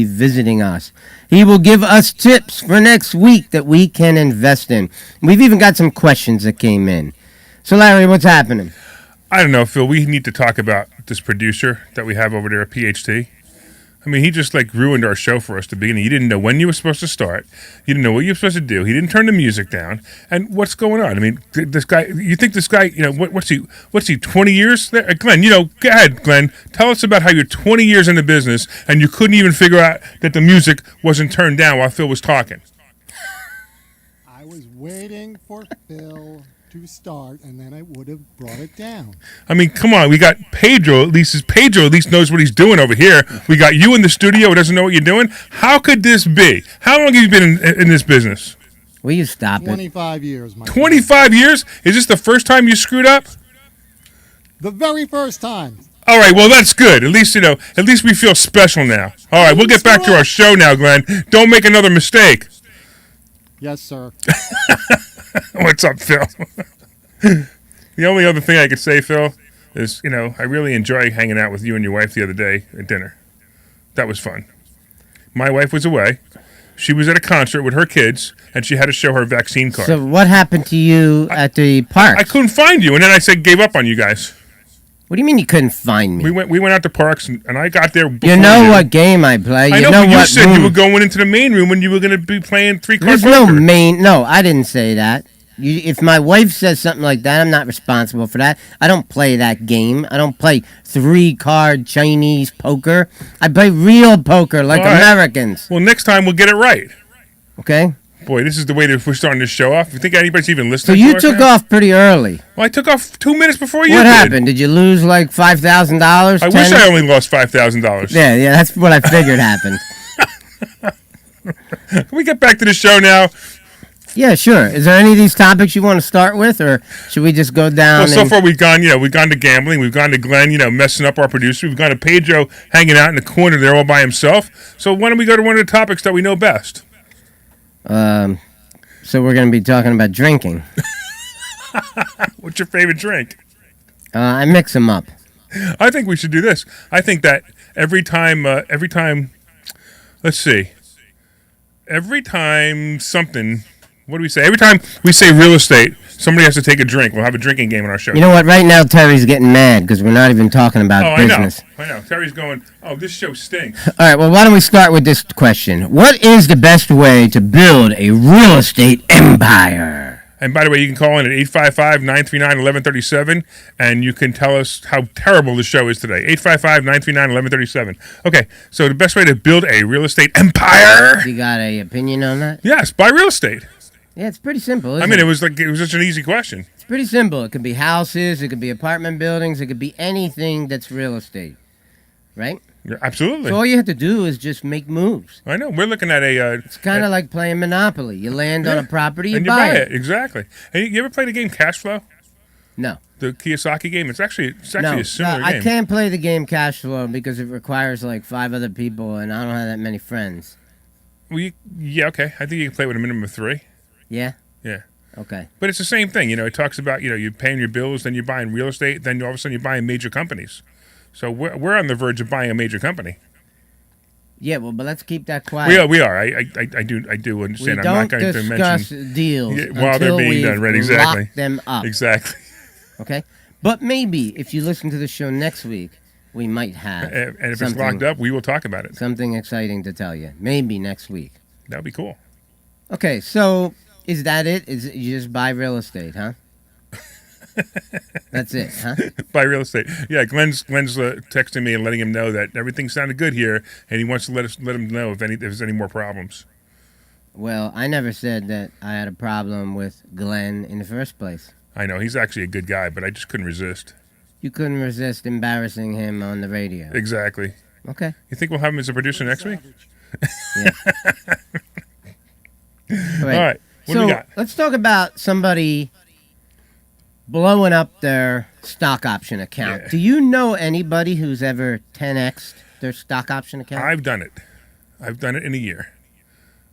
be visiting us. He will give us tips for next week that we can invest in. We've even got some questions that came in. So, Larry, what's happening? I don't know, Phil. We need to talk about this producer that we have over there at PHT. I mean, he just ruined our show for us at the beginning. You didn't know when you were supposed to start. You didn't know what you were supposed to do. He didn't turn the music down. And what's going on? I mean, this guy. You think this guy? What's he? 20 years there, Glenn. Go ahead, Glenn. Tell us about how you're 20 years in the business and you couldn't even figure out that the music wasn't turned down while Phil was talking. I was waiting for Phil to start, and then I would have brought it down. I mean, come on. We got Pedro. Pedro at least knows what he's doing over here. We got you in the studio who doesn't know what you're doing. How could this be? How long have you been in this business? Will you stop 25 years, my 25 years? Is this the first time you screwed up? The very first time. All right, well, that's good. At least we feel special now. All right, we'll get back to our show now, Glenn. Don't make another mistake. Yes, sir. What's up, Phil? The only other thing I could say, Phil, is, I really enjoy hanging out with you and your wife the other day at dinner. That was fun. My wife was away. She was at a concert with her kids, and she had to show her vaccine card. So what happened to you at the park? I couldn't find you, and then I gave up on you guys. What do you mean you couldn't find me? We went out to parks, and I got there before you know what game I play. I know, what you said room. you were going into the main room when you were going to be playing three-card There's poker. No, I didn't say that. If my wife says something like that, I'm not responsible for that. I don't play that game. I don't play three-card Chinese poker. I play real poker like Americans. Well, next time we'll get it right. Okay? Boy, this is the way that we're starting this show off. You think anybody's even listening to So you us took now? off pretty early. Well, I took off 2 minutes before you What did. happened? Did you lose like $5,000? I wish I only lost $5,000. Yeah, that's what I figured happened. Can we get back to the show now? Yeah, sure. Is there any of these topics you want to start with, or should we just go down? Well, so far we've gone to gambling. We've gone to Glenn, messing up our producer. We've gone to Pedro hanging out in the corner there all by himself. So why don't we go to one of the topics that we know best? So we're going to be talking about drinking. What's your favorite drink? I mix them up. I think we should do this. I think that every time, let's see, every time something, what do we say? Every time we say real estate, somebody has to take a drink. We'll have a drinking game on our show. You know what? Right now, Terry's getting mad because we're not even talking about business. I know. Terry's going, this show stinks. All right, well, why don't we start with this question? What is the best way to build a real estate empire? And by the way, you can call in at 855-939-1137, and you can tell us how terrible the show is today. 855-939-1137. Okay, so the best way to build a real estate empire. You got an opinion on that? Yes, buy real estate. Yeah, it's pretty simple, it was such an easy question. It's pretty simple. It could be houses, it could be apartment buildings, it could be anything that's real estate, right? Yeah, absolutely. So all you have to do is just make moves. I know. We're looking at a... it's kind of like playing Monopoly. You land on a property, you buy it. Exactly. And you ever played the game Cash Flow? No. The Kiyosaki game? It's actually a similar game. I can't play the game Cash Flow because it requires like 5 other people, and I don't have that many friends. Well, yeah, okay. I think you can play with a minimum of 3. Yeah? Yeah. Okay. But it's the same thing. It talks about, you're paying your bills, then you're buying real estate, then all of a sudden you're buying major companies. So we're on the verge of buying a major company. Yeah, well, but let's keep that quiet. We are. I do understand. We I'm don't not going to discuss mention deals while they're being done. Right? Exactly. Lock them up. Exactly. Okay, but maybe if you listen to the show next week, we might have. And if it's locked up, we will talk about it. Something exciting to tell you. Maybe next week. That'd be cool. Okay, so is that it? Is it you just buy real estate, huh? That's it, huh? Buy real estate. Yeah, Glenn's texting me and letting him know that everything sounded good here, and he wants to let him know if there's any more problems. Well, I never said that I had a problem with Glenn in the first place. I know he's actually a good guy, but I just couldn't resist. You couldn't resist embarrassing him on the radio. Exactly. Okay. You think we'll have him as a producer next week? Yeah. All right. What do we got? Let's talk about somebody blowing up their stock option account. Yeah. Do you know anybody who's ever 10x'd their stock option account? I've done it. I've done it in a year.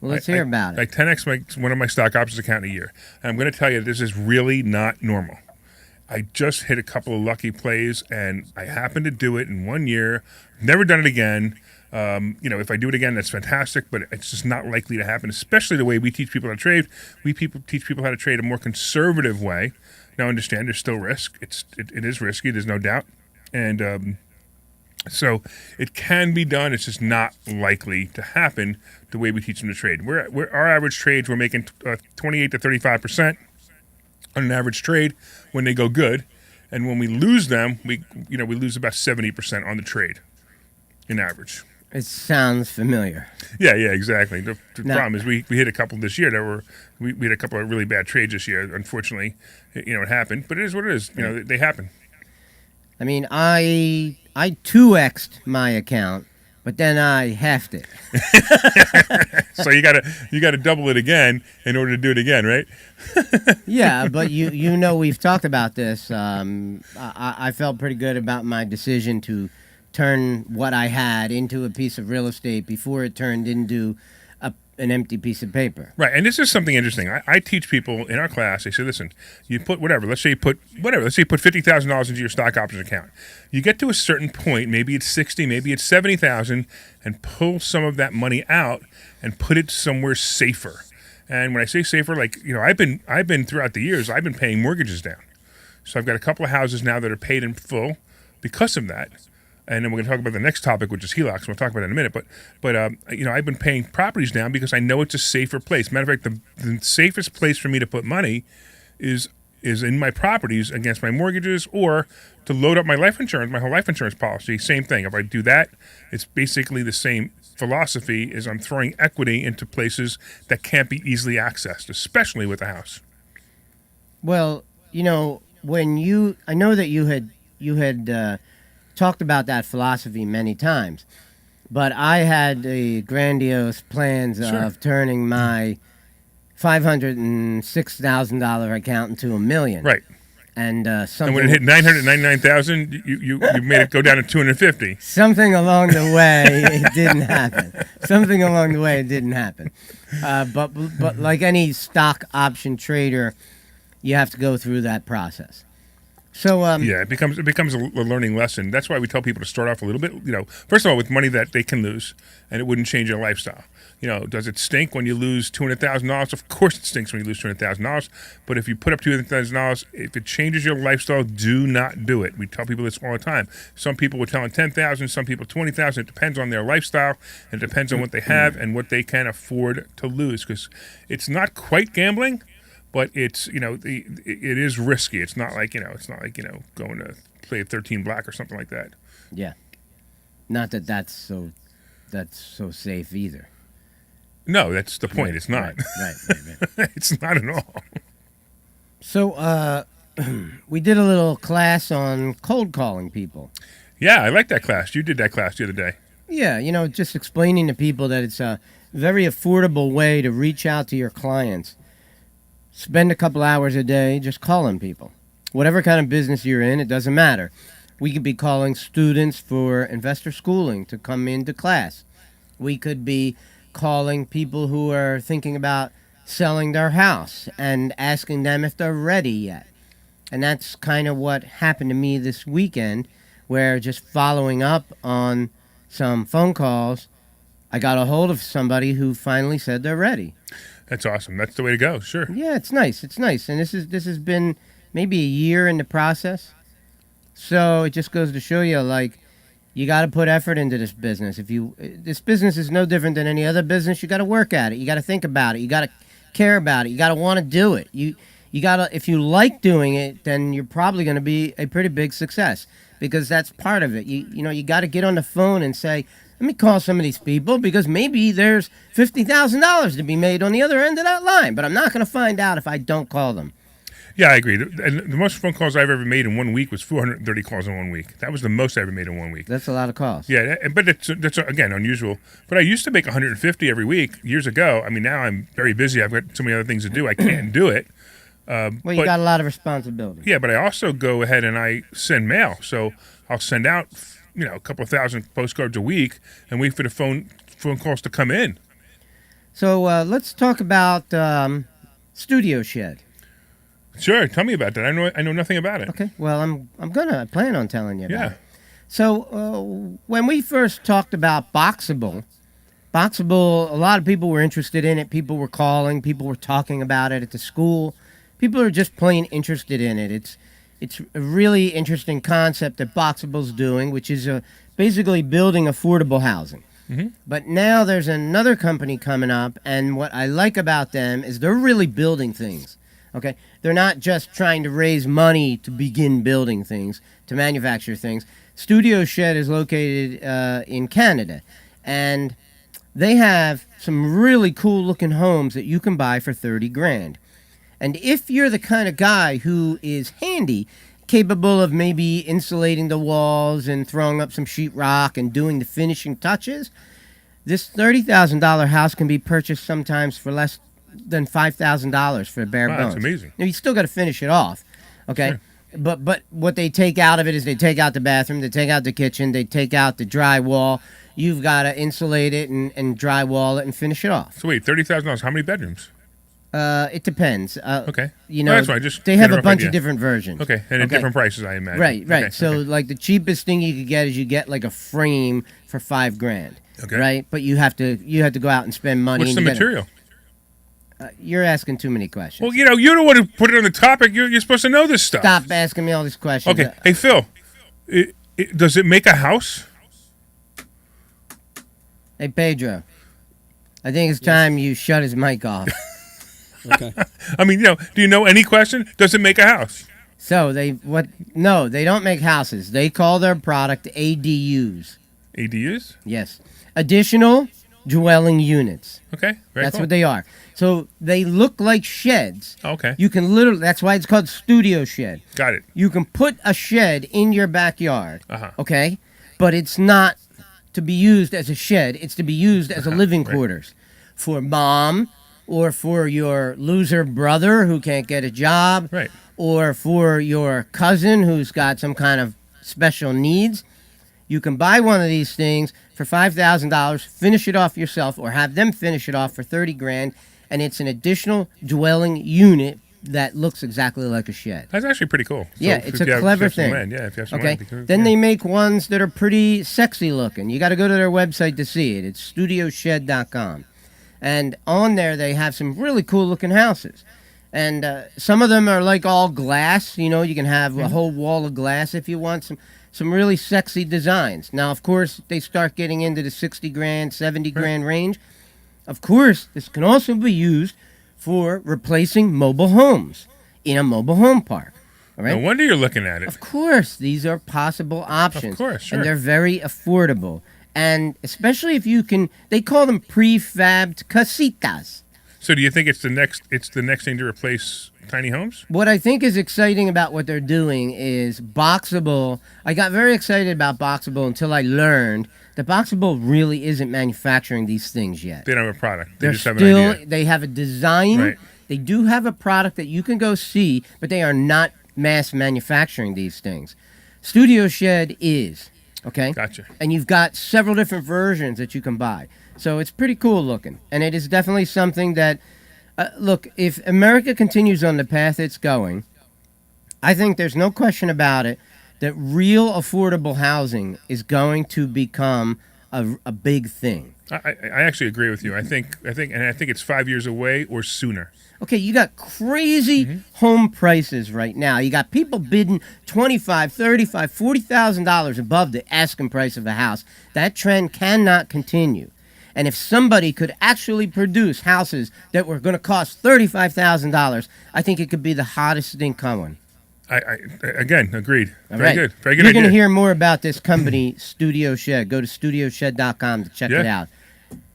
Well, let's hear about it. I 10x one of my stock options account in a year. And I'm going to tell you, this is really not normal. I just hit a couple of lucky plays, and I happened to do it in 1 year. Never done it again. If I do it again, that's fantastic, but it's just not likely to happen, especially the way we teach people how to trade. Teach people how to trade a more conservative way. Now, understand there's still risk. It is risky, there's no doubt. And so it can be done. It's just not likely to happen the way we teach them to trade. Our average trades, we're making 28 to 35% on an average trade when they go good. And when we lose them, we lose about 70% on the trade in average. It sounds familiar. Yeah, exactly. The problem is we hit a couple this year that we had a couple of really bad trades this year. Unfortunately, it happened, but it is what it is. They happen. I mean, I 2x'd my account, but then I halved it. So you gotta double it again in order to do it again, right? Yeah, but we've talked about this. I felt pretty good about my decision to turn what I had into a piece of real estate before it turned into an empty piece of paper. Right, and this is something interesting. I teach people in our class. They say, listen, you put whatever. Let's say you put $50,000 into your stock options account. You get to a certain point, maybe it's 60, maybe it's 70,000, and pull some of that money out and put it somewhere safer. And when I say safer, I've been throughout the years, I've been paying mortgages down. So I've got a couple of houses now that are paid in full because of that. And then we're going to talk about the next topic, which is HELOCs. We'll talk about that in a minute. But I've been paying properties down because I know it's a safer place. Matter of fact, the safest place for me to put money is in my properties against my mortgages, or to load up my life insurance, my whole life insurance policy. Same thing. If I do that, it's basically the same philosophy as I'm throwing equity into places that can't be easily accessed, especially with a house. Well, I know that you had talked about that philosophy many times, but I had the grandiose plans of turning my $506,000 account into $1 million. Right. And and when it hit 999,000, you made it go down to 250. Something along the way, it didn't happen. But like any stock option trader, you have to go through that process. So it becomes a learning lesson. That's why we tell people to start off a little bit, first of all, with money that they can lose, and it wouldn't change their lifestyle. Does it stink when you lose $200,000? Of course it stinks when you lose $200,000. But if you put up $200,000, if it changes your lifestyle, do not do it. We tell people this all the time. Some people were telling $10,000, some people $20,000. It depends on their lifestyle, and it depends on what they have and what they can afford to lose, because it's not quite gambling. But it's it is risky. It's not like going to play 13 black or something like that. Yeah, not that that's so safe either. No, that's the point. It's not. Right. It's not at all. So we did a little class on cold calling people. Yeah, I like that class. You did that class the other day. Yeah, just explaining to people that it's a very affordable way to reach out to your clients. Spend a couple hours a day just calling people. Whatever kind of business you're in, it doesn't matter. We could be calling students for investor schooling to come into class. We could be calling people who are thinking about selling their house and asking them if they're ready yet. And that's kind of what happened to me this weekend, where just following up on some phone calls, I got a hold of somebody who finally said they're ready. That's awesome. That's the way to go. Sure. Yeah, it's nice. And this has been maybe a year in the process. So it just goes to show you, you got to put effort into this business. This business is no different than any other business. You got to work at it. You got to think about it. You got to care about it. You got to want to do it. You got to, if you like doing it, then you're probably going to be a pretty big success, because that's part of it. You got to get on the phone and say, let me call some of these people, because maybe there's $50,000 to be made on the other end of that line, but I'm not going to find out if I don't call them. Yeah, I agree. The most phone calls I've ever made in 1 week was 430 calls in 1 week. That was the most I ever made in 1 week. That's a lot of calls. Yeah, but that's again unusual. But I used to make 150 every week years ago. I mean, now I'm very busy. I've got so many other things to do. I can't do it. Well, you got a lot of responsibility. Yeah, but I also go ahead and I send mail. So I'll send out a couple of thousand postcards a week and wait for the phone calls to come in. So let's talk about Studio Shed. Sure, tell me about that. I know nothing about it. Okay, well, I plan on telling you about it. So when we first talked about Boxable, a lot of people were interested in it. People were calling. People were talking about it at the school. People are just plain interested in it. It's a really interesting concept that Boxable's doing, which is basically building affordable housing. But now there's another company coming up, and what I like about them is they're really building things. Okay, they're not just trying to raise money to begin building things, to manufacture things. Studio Shed is located in Canada, and they have some really cool looking homes that you can buy for 30 grand. And if you're the kind of guy who is handy, capable of maybe insulating the walls and throwing up some sheetrock and doing the finishing touches, this $30,000 house can be purchased sometimes for less than $5,000 for bare bones. That's amazing. Now, you still got to finish it off, okay? Sure. But what they take out of it is they take out the bathroom, they take out the kitchen, they take out the drywall. You've got to insulate it and drywall it and finish it off. So wait, $30,000. How many bedrooms? It depends. Okay. You know, Well, that's fine. Just they have get a rough bunch idea. of different versions. Okay, and at different prices, I imagine. Right. Okay, So, okay. like the cheapest thing you could get is you get like a frame for $5 grand. Okay. Right, but you have to go out and spend money. What's and the you gotta- material? You're asking too many questions. Well, you know, you're the one who put it on the topic. You're supposed to know this stuff. Stop asking me all these questions. Okay. Hey, Phil, does it make a house? Hey, Pedro. I think it's time you shut his mic off. Okay. I mean, you know, do you know any question? Does it make a house? So No, they don't make houses. They call their product ADUs. ADUs? Yes, additional dwelling units. Okay. Very That's cool. what they are. So they look like sheds. Okay. You can literally. That's why it's called Studio Shed. Got it. You can put a shed in your backyard. Uh-huh. Okay, but it's not to be used as a shed. It's to be used as a living Right. quarters for mom, or for your loser brother who can't get a job, Right. or for your cousin who's got some kind of special needs. You can buy one of these things for $5,000, finish it off yourself, or have them finish it off for 30 grand, and it's an additional dwelling unit that looks exactly like a shed. That's actually pretty cool. So Yeah, if it's you a have- clever if you have some thing. land, yeah, if you have some Okay. land, because- Then yeah. they make ones that are pretty sexy looking. You got to go to their website to see it. It's studioshed.com. And on there, they have some really cool looking houses. And some of them are like all glass. You know, you can have a whole wall of glass if you want some really sexy designs. Now, of course, they start getting into the 60 grand, 70 grand range. Of course, this can also be used for replacing mobile homes in a mobile home park. All right? No wonder you're looking at it. Of course, these are possible options. Of course, sure. And they're very affordable. And especially if you can, they call them prefabbed casitas. So do you think it's the next thing to replace tiny homes? What I think is exciting about what they're doing is Boxable. I got very excited about Boxable until I learned that Boxable really isn't manufacturing these things yet. They don't have a product. They They're just have still, an idea. they have a design. Right. They do have a product that you can go see, but they are not mass manufacturing these things. Studio Shed is, okay? Gotcha. And you've got several different versions that you can buy. So it's pretty cool looking. And it is definitely something that, look, if America continues on the path it's going, I think there's no question about it that real affordable housing is going to become a big thing. I actually agree with you. I think it's 5 years away or sooner. Okay, you got crazy home prices right now. You got people bidding $25,000, $35,000, $40,000 above the asking price of the house. That trend cannot continue. And if somebody could actually produce houses that were going to cost $35,000, I think it could be the hottest thing coming. I again agreed. All Very right. good. Very good You're idea. going to hear more about this company, Studio Shed. Go to studioshed.com to check Yeah. it out.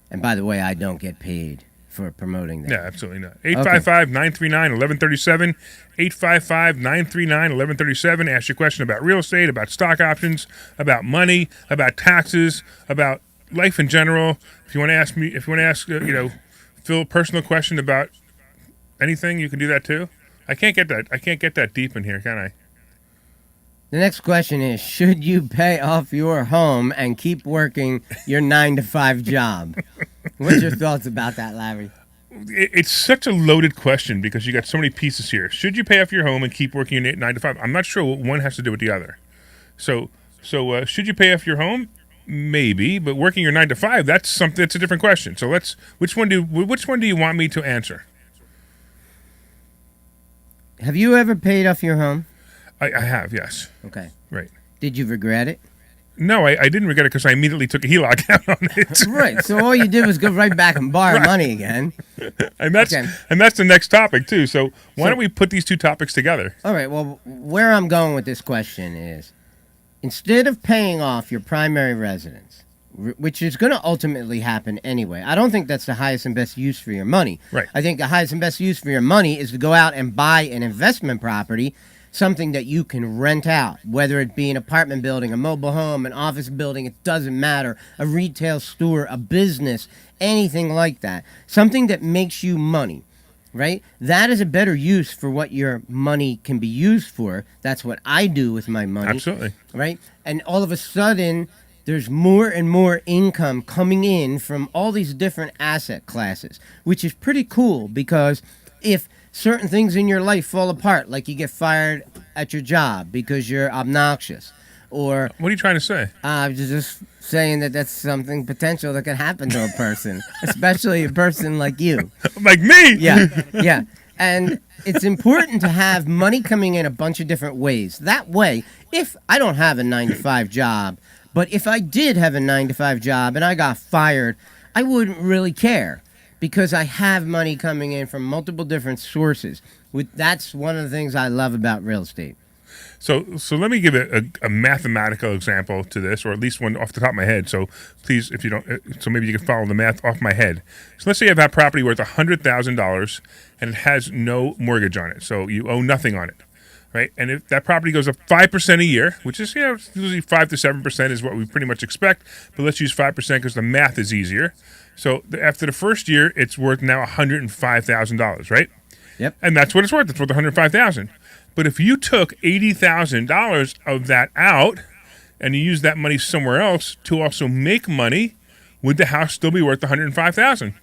And by the way, I don't get paid for promoting that. Yeah, absolutely not. 855-939-1137. 855-939-1137. Ask your question about real estate, about stock options, about money, about taxes, about life in general. If you want to ask me, Phil a personal question about anything, you can do that too. I can't get that deep in here, can I? The next question is, should you pay off your home and keep working your 9-to-5 job? What's your thoughts about that, Larry? It's such a loaded question because you got so many pieces here. Should you pay off your home and keep working your 9 to 5? I'm not sure what one has to do with the other. So So should you pay off your home? Maybe, but working your 9 to 5, that's something. That's a different question. So which one do you want me to answer? Have you ever paid off your home? I have, yes. Okay. Right. Did you regret it? No, I didn't regret it because I immediately took a HELOC out on it. Right. So all you did was go right back and borrow money again. And that's Okay. the next topic too. So why don't we put these two topics together? All right. Well, where I'm going with this question is, instead of paying off your primary residence, which is going to ultimately happen anyway, I don't think that's the highest and best use for your money. Right. I think the highest and best use for your money is to go out and buy an investment property, something that you can rent out, whether it be an apartment building, a mobile home, an office building, it doesn't matter, a retail store, a business, anything like that. Something that makes you money, right? That is a better use for what your money can be used for. That's what I do with my money. Absolutely. Right? And all of a sudden, there's more and more income coming in from all these different asset classes, which is pretty cool because if certain things in your life fall apart, like you get fired at your job because you're obnoxious, or What are you trying to say? I'm just saying that that's something potential that could happen to a person, especially a person like you. Like me? Yeah, yeah. And it's important to have money coming in a bunch of different ways. That way, if I don't have a 9-to-5 job, but if I did have a 9-to-5 job and I got fired, I wouldn't really care because I have money coming in from multiple different sources. That's one of the things I love about real estate. So let me give a mathematical example to this, or at least one off the top of my head. So please, if you don't, so maybe you can follow the math off my head. So let's say you have that property worth $100,000 and it has no mortgage on it, so you owe nothing on it, right? And if that property goes up 5% a year, which is usually 5 to 7% is what we pretty much expect, but let's use 5% because the math is easier. So after the first year, it's worth now $105,000, right? Yep. And that's what it's worth. It's worth $105,000. But if you took $80,000 of that out and you used that money somewhere else to also make money, would the house still be worth $105,000?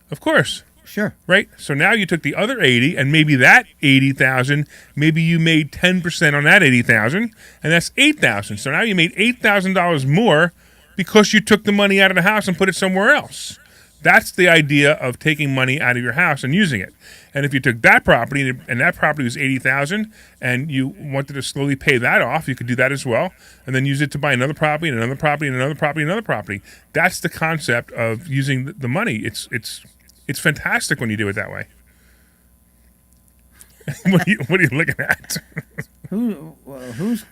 Of course. Sure. Right? So now you took the other 80 and maybe that 80,000, maybe you made 10% on that 80,000 and that's 8,000. So now you made $8,000 more because you took the money out of the house and put it somewhere else. That's the idea of taking money out of your house and using it. And if you took that property and that property was $80,000 and you wanted to slowly pay that off, you could do that as well, and then use it to buy another property and another property and another property and another property. That's the concept of using the money. It's fantastic when you do it that way. What are you looking at? Who's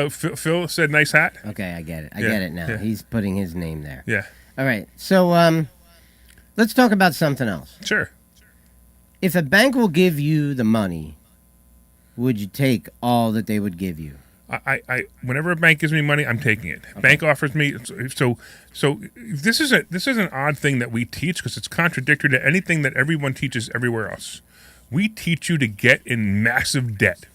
Phil said nice hat. Okay, I get it. I get it now. Yeah. He's putting his name there. Yeah. All right. So let's talk about something else. Sure. If a bank will give you the money, would you take all that they would give you? I whenever a bank gives me money, I'm taking it. Okay. Bank offers me so this is an odd thing that we teach because it's contradictory to anything that everyone teaches everywhere else. We teach you to get in massive debt.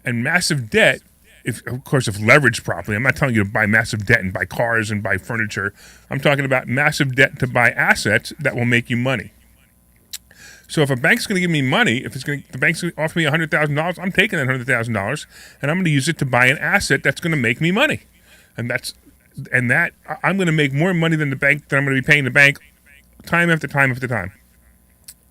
And massive debt, if leveraged properly, I'm not telling you to buy massive debt and buy cars and buy furniture. I'm talking about massive debt to buy assets that will make you money. So if a bank's going to give me money, the bank's going to offer me $100,000, I'm taking that $100,000 and I'm going to use it to buy an asset that's going to make me money. And I'm going to make more money than I'm going to be paying the bank time after time after time.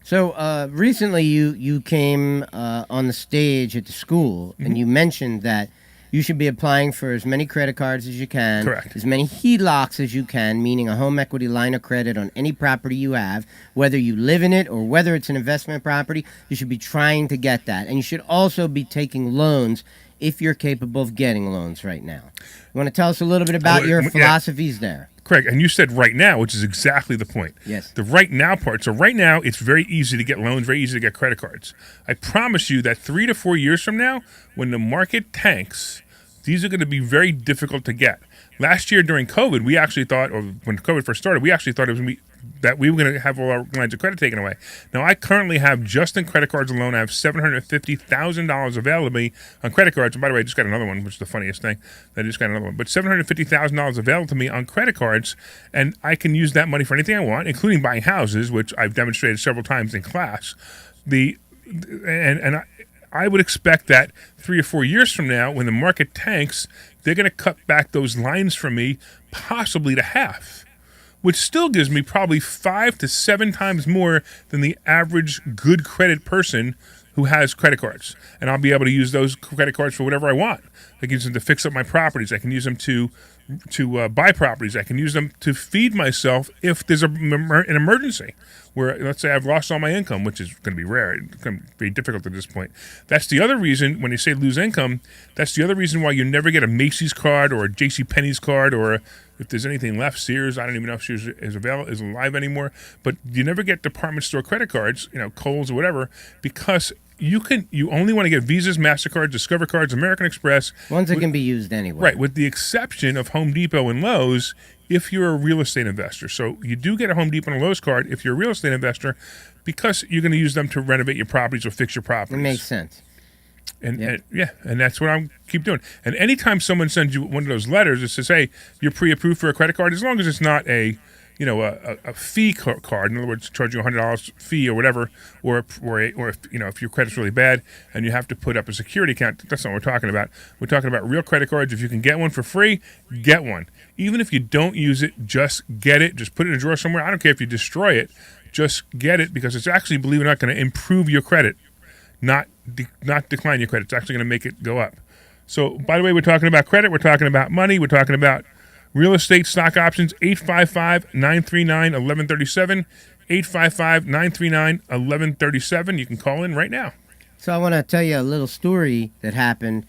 So recently you came on the stage at the school and you mentioned that you should be applying for as many credit cards as you can. Correct. As many HELOCs as you can, meaning a home equity line of credit on any property you have, whether you live in it or whether it's an investment property. You should be trying to get that. And you should also be taking loans if you're capable of getting loans right now. You want to tell us a little bit about your philosophies there? Correct. And you said right now, which is exactly the point. Yes. The right now part. So right now, it's very easy to get loans, very easy to get credit cards. I promise you that 3 to 4 years from now, when the market tanks, these are going to be very difficult to get. Last year during COVID, we actually thought, or when COVID first started, we actually thought it was that we were going to have all our lines of credit taken away. Now, I currently have, just in credit cards alone, I have $750,000 available on credit cards. And by the way, I just got another one, which is the funniest thing. I just got another one. But $750,000 available to me on credit cards, and I can use that money for anything I want, including buying houses, which I've demonstrated several times in class. I would expect that 3 or 4 years from now, when the market tanks, they're going to cut back those lines from me, possibly to half, which still gives me probably 5 to 7 times more than the average good credit person who has credit cards. And I'll be able to use those credit cards for whatever I want. I can use them to fix up my properties. I can use them to buy properties. I can use them to feed myself if there's an emergency where, let's say, I've lost all my income, which is going to be rare. It's going to be very difficult at this point. That's the other reason, when you say lose income, that's the other reason why you never get a Macy's card or a JCPenney's card, or if there's anything left, Sears. I don't even know if Sears is alive anymore. But you never get department store credit cards, Kohl's or whatever, because you only want to get Visas, MasterCards, Discover cards, American Express. Ones that can be used anyway. Right, with the exception of Home Depot and Lowe's if you're a real estate investor. So you do get a Home Depot and a Lowe's card if you're a real estate investor, because you're going to use them to renovate your properties or fix your properties. It makes sense. And that's what I'm keep doing. And anytime someone sends you one of those letters that says, "Hey, you're pre-approved for a credit card," as long as it's not a fee card, in other words, charge you $100 fee or whatever, or if your credit's really bad and you have to put up a security account, that's not what we're talking about. We're talking about real credit cards. If you can get one for free, get one. Even if you don't use it, just get it. Just put it in a drawer somewhere. I don't care if you destroy it. Just get it, because it's actually, believe it or not, going to improve your credit, not decline your credit. It's actually going to make it go up. So, by the way, we're talking about credit. We're talking about money. We're talking about real estate, stock options. 855-939-1137. 855-939-1137. You can call in right now. So I want to tell you a little story that happened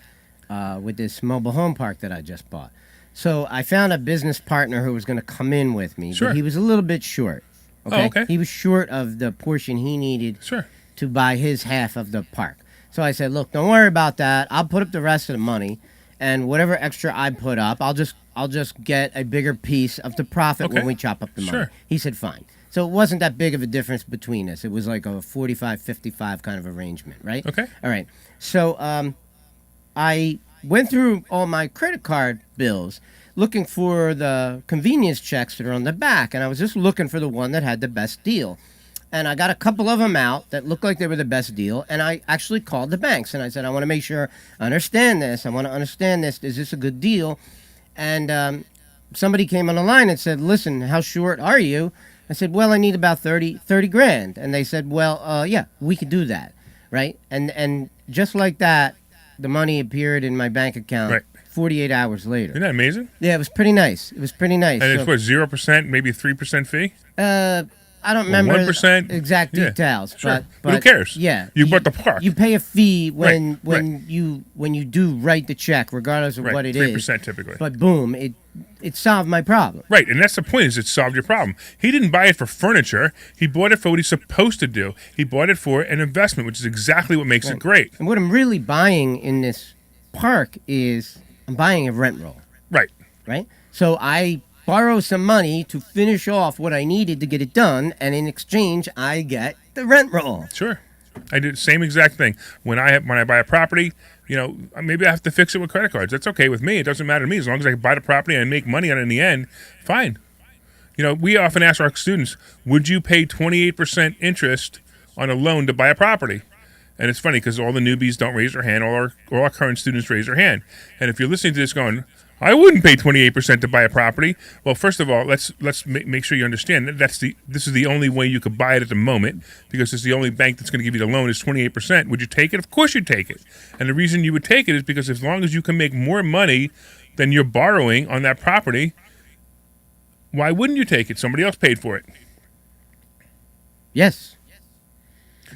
with this mobile home park that I just bought. So I found a business partner who was going to come in with me, Sure. but he was a little bit short. Oh, okay. He was short of the portion he needed Sure. to buy his half of the park. So I said, look, don't worry about that. I'll put up the rest of the money, and whatever extra I put up, I'll just get a bigger piece of the profit Okay. when we chop up the money. Sure. He said, fine. So it wasn't that big of a difference between us. It was like a 45-55 kind of arrangement, right? Okay. All right. So I went through all my credit card bills looking for the convenience checks that are on the back, and I was just looking for the one that had the best deal. And I got a couple of them out that looked like they were the best deal, and I actually called the banks, and I said, I want to make sure I understand this. I want to understand this. Is this a good deal? And somebody came on the line and said, listen, how short are you? I said, well, I need about 30 grand. And they said, well, yeah, we could do that, right? And just like that, the money appeared in my bank account Right. 48 hours later. Isn't that amazing? Yeah, it was pretty nice. It was pretty nice. And So, it's what, 0%, maybe 3% fee? I don't remember 1%? exact Yeah, details, sure. but who cares? Yeah, You bought the park. You pay a fee when Right. you do write the check, regardless of Right, what it 3% is. typically. But boom, it solved my problem. Right, and that's the point, is it solved your problem. He didn't buy it for furniture. He bought it for what he's supposed to do. He bought it for an investment, which is exactly what makes it great. And what I'm really buying in this park is I'm buying a rent roll, Right. right? So I borrow some money to finish off what I needed to get it done, and in exchange, I get the rent roll. Sure. I do the same exact thing. When I buy a property, maybe I have to fix it with credit cards. That's okay with me. It doesn't matter to me. As long as I buy the property and make money on it in the end, fine. We often ask our students, would you pay 28% interest on a loan to buy a property? And it's funny because all the newbies don't raise their hand. All our current students raise their hand. And if you're listening to this going, I wouldn't pay 28% to buy a property. Well, first of all, let's make sure you understand that this is the only way you could buy it at the moment, because it's the only bank that's going to give you the loan is 28%. Would you take it? Of course you'd take it. And the reason you would take it is because as long as you can make more money than you're borrowing on that property, why wouldn't you take it? Somebody else paid for it. Yes.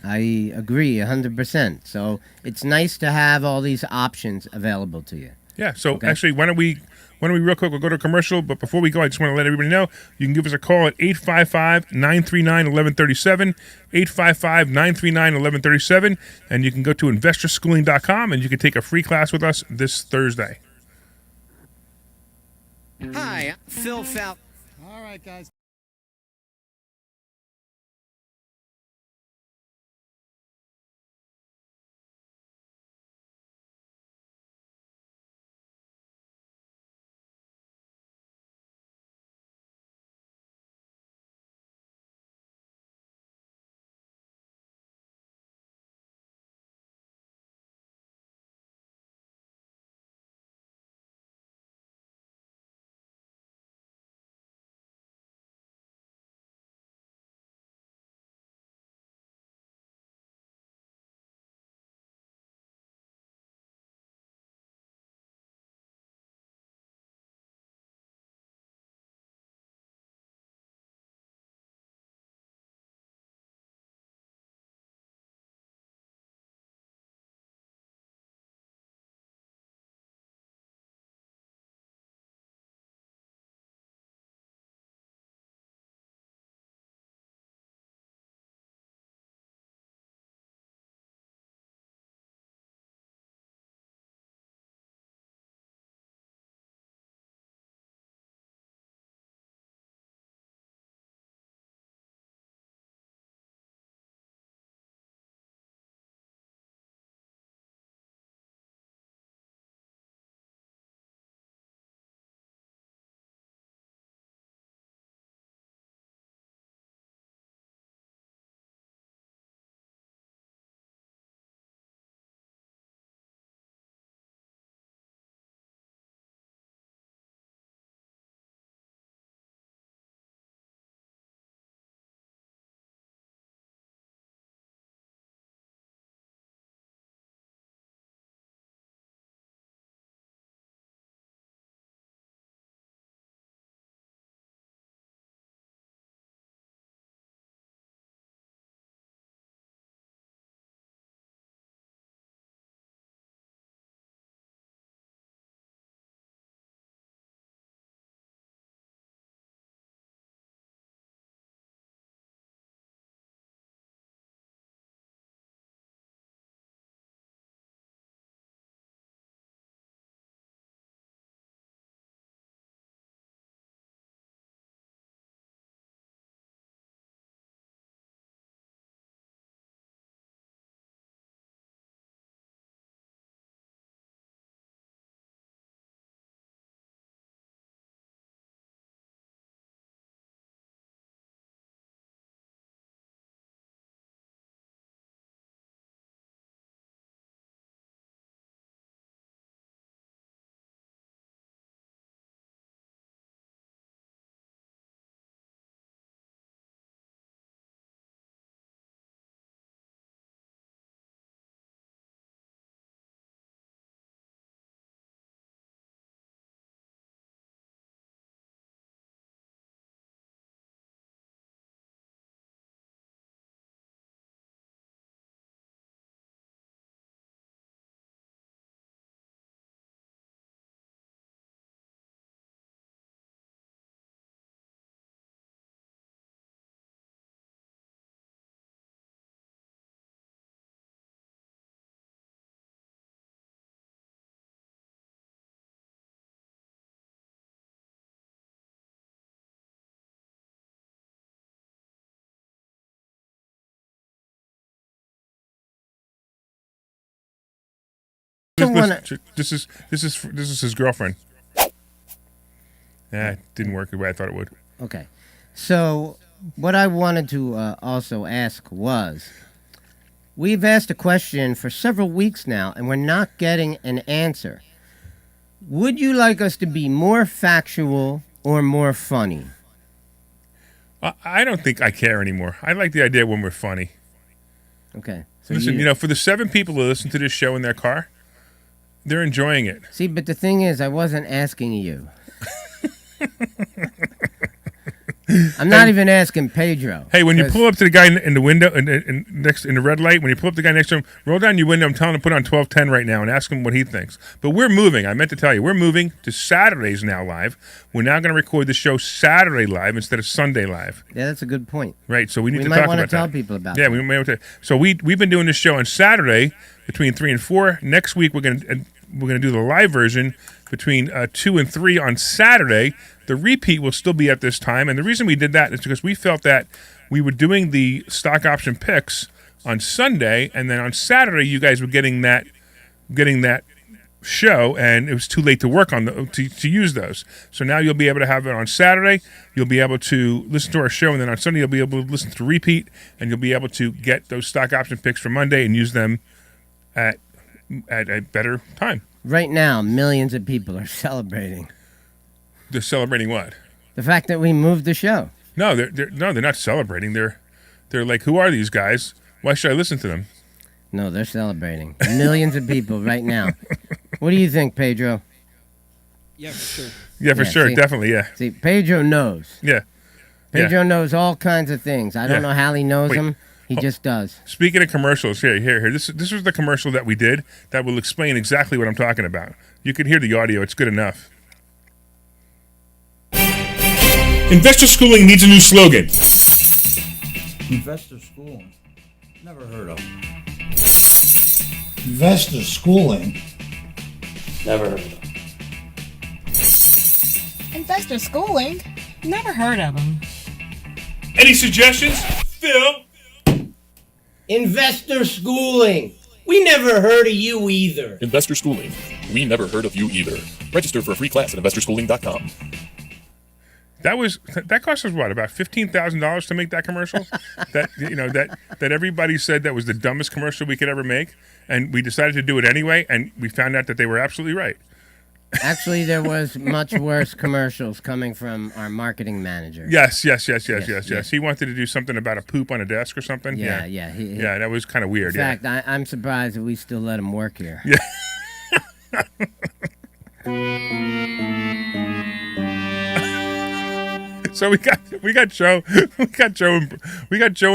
I agree 100%. So it's nice to have all these options available to you. Yeah, so Okay. actually, why don't we real quick, we'll go to a commercial, but before we go, I just want to let everybody know, you can give us a call at 855-939-1137, 855-939-1137, and you can go to investorschooling.com, and you can take a free class with us this Thursday. Hi, I'm Phil Falcon. All right, guys. This is his girlfriend. It didn't work the way I thought it would. Okay. So, what I wanted to also ask was, we've asked a question for several weeks now, and we're not getting an answer. Would you like us to be more factual or more funny? I don't think I care anymore. I like the idea when we're funny. Okay. So Listen, for the 7 people who listen to this show in their car, they're enjoying it. See, but the thing is, I wasn't asking you. I'm not even asking Pedro. Hey, when you pull up to the guy in the window in the red light, when you pull up to the guy next to him, roll down your window and tell him to put on 1210 right now and ask him what he thinks. But we're moving. I meant to tell you, we're moving to Saturdays now live. We're now going to record the show Saturday live instead of Sunday live. Yeah, that's a good point. Right, so we need to might talk want about to tell that. people about Yeah, that. we may want to. So we've been doing this show on Saturday between 3 and 4. Next week we're going to do the live version between 2 and 3 on Saturday. The repeat will still be at this time, and the reason we did that is because we felt that we were doing the stock option picks on Sunday, and then on Saturday you guys were getting that show, and it was too late to work on to use those. So now you'll be able to have it on Saturday. You'll be able to listen to our show, and then on Sunday you'll be able to listen to the repeat, and you'll be able to get those stock option picks for Monday and use them at a better time. Right now, millions of people are celebrating. They're celebrating what? The fact that we moved the show. No, they're not celebrating. They're like, who are these guys? Why should I listen to them? No, they're celebrating. Millions of people right now. What do you think, Pedro? Yeah, for sure. Yeah, for sure. See, Definitely, yeah. See, Pedro knows. Yeah. Pedro knows all kinds of things. I don't know how he knows them. He just does. Speaking of commercials, here. This was the commercial that we did that will explain exactly what I'm talking about. You can hear the audio. It's good enough. Investor schooling needs a new slogan. Investor schooling? Never heard of. Investor schooling. Never heard of. Investor schooling? Never heard of them. Any suggestions? Phil? Investor schooling. We never heard of you either. Investor Schooling. We never heard of you either. Register for a free class at investorschooling.com. That cost us what, about $15,000 to make that commercial? that everybody said that was the dumbest commercial we could ever make, and we decided to do it anyway, and we found out that they were absolutely right. Actually, there was much worse commercials coming from our marketing manager. Yes. He wanted to do something about a poop on a desk or something. Yeah. Yeah, that was kind of weird. In fact, I'm surprised that we still let him work here. Yeah. So we got Joe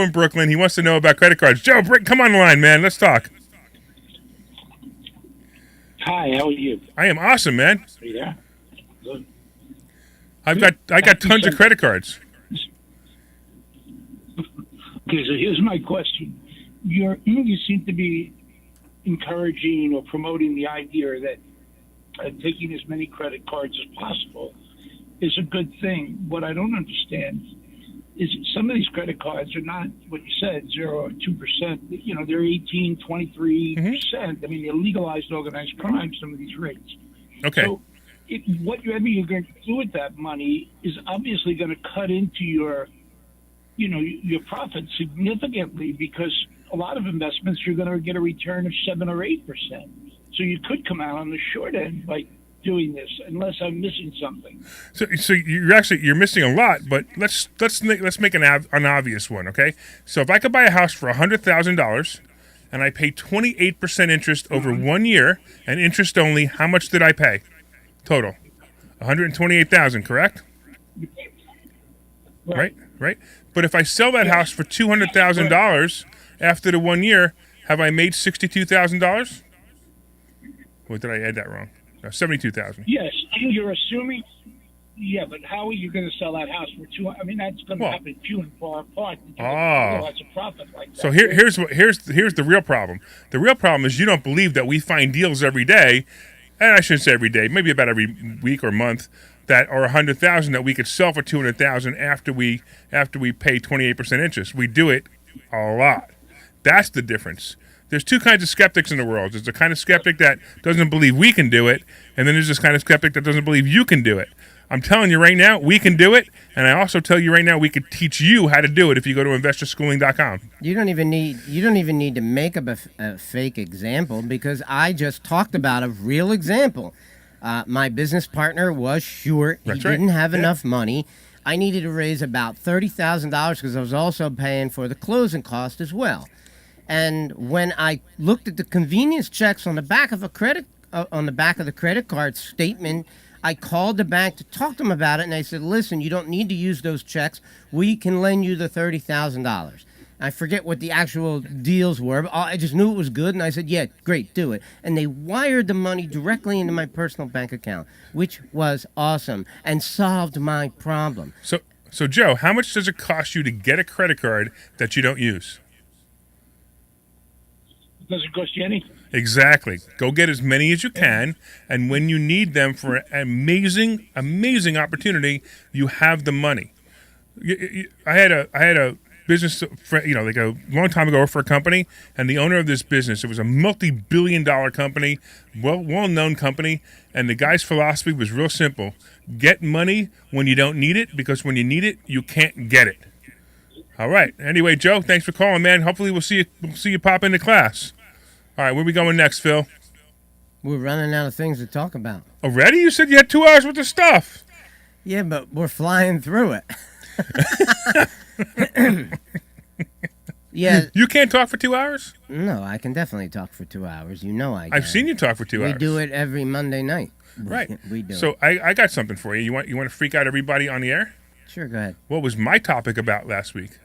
in Brooklyn. He wants to know about credit cards. Joe, come on the line, man. Let's talk. Hi, how are you? I am awesome, man. Are you there? Good. I got tons of credit cards. Okay, so here's my question. You seem to be encouraging or promoting the idea that taking as many credit cards as possible is a good thing. What I don't understand is some of these credit cards are not what you said, 0 or 2%. You know, they're 18, 23%. I mean, they're legalized organized crime, some of these rates. Okay. So whatever you're going to do with that money is obviously going to cut into your profit significantly, because a lot of investments you're going to get a return of 7 or 8%. So you could come out on the short end by doing this, unless I'm missing something. So you're missing a lot, but let's make an obvious one, okay? So if I could buy a house for $100,000 and I pay 28% interest over 1 year and interest only, how much did I pay total? $128,000, correct? Right. But if I sell that house for $200,000 after the 1 year, have I made $62,000? Or did I add that wrong? No, $72,000. Yes, you're assuming. Yeah, but how are you going to sell that house for $200,000? I mean, that's going to happen few and far apart. That's a profit like that. So here's the real problem. The real problem is you don't believe that we find deals every day, and I shouldn't say every day, maybe about every week or month, that are $100,000 that we could sell for $200,000 after we pay 28% interest. We do it a lot. That's the difference. There's two kinds of skeptics in the world. There's the kind of skeptic that doesn't believe we can do it, and then there's this kind of skeptic that doesn't believe you can do it. I'm telling you right now, we can do it, and I also tell you right now, we could teach you how to do it if you go to investorschooling.com. You don't even need to make up a fake example, because I just talked about a real example. My business partner was short. He didn't have enough money. I needed to raise about $30,000 because I was also paying for the closing cost as well. And when I looked at the convenience checks on the back of the credit card statement, I called the bank to talk to them about it, and I said, listen, you don't need to use those checks. We can lend you the $30,000. I forget what the actual deals were, but I just knew it was good, and I said, yeah, great, do it. And they wired the money directly into my personal bank account, which was awesome and solved my problem. So Joe, how much does it cost you to get a credit card that you don't use? It doesn't cost you anything. Exactly. Go get as many as you can, and when you need them for an amazing opportunity, you have the money. I had a business, like a long time ago, I worked for a company, and the owner of this business, it was a multi-billion-dollar company, well-known company, and the guy's philosophy was real simple: get money when you don't need it, because when you need it, you can't get it. All right. Anyway, Joe, thanks for calling, man. Hopefully, we'll see you pop into class. All right, where are we going next, Phil? We're running out of things to talk about. Already? You said you had 2 hours worth of stuff. Yeah, but we're flying through it. Yeah. You can't talk for 2 hours? No, I can definitely talk for 2 hours. You know I can. I've seen you talk for 2 hours. We do it every Monday night. Right. We do So it. I got something for you. You want to freak out everybody on the air? Sure, go ahead. What was my topic about last week?